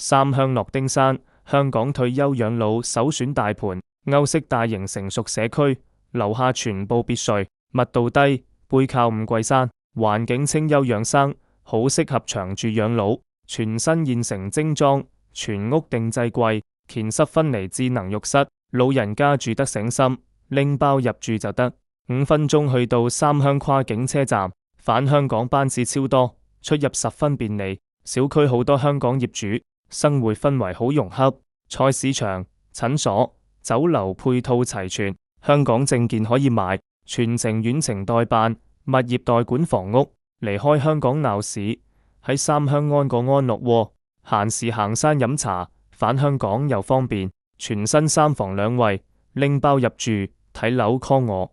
三鄉諾丁山，香港退休養老首選大盤，歐式大型成熟社區，樓下全部別墅，密度低，背靠五桂山，環境清幽養生，好適合長住養老。全新現成精裝，全屋定制櫃，乾濕分離智能浴室，老人家住得省心，拎包入住就得。5分鐘去到三鄉跨境車站，返香港班次超多，出入十分便利。小區好多香港業主，生活氛圍好融洽。菜市場、診所、酒樓配套齊全，香港證件可以買，全程遠程代辦，物業代管房屋。離開香港鬧市，喺三鄉安個安樂窩，閒時行山飲茶，返香港又方便。全新3房2衛，拎包入住，睇樓 call我。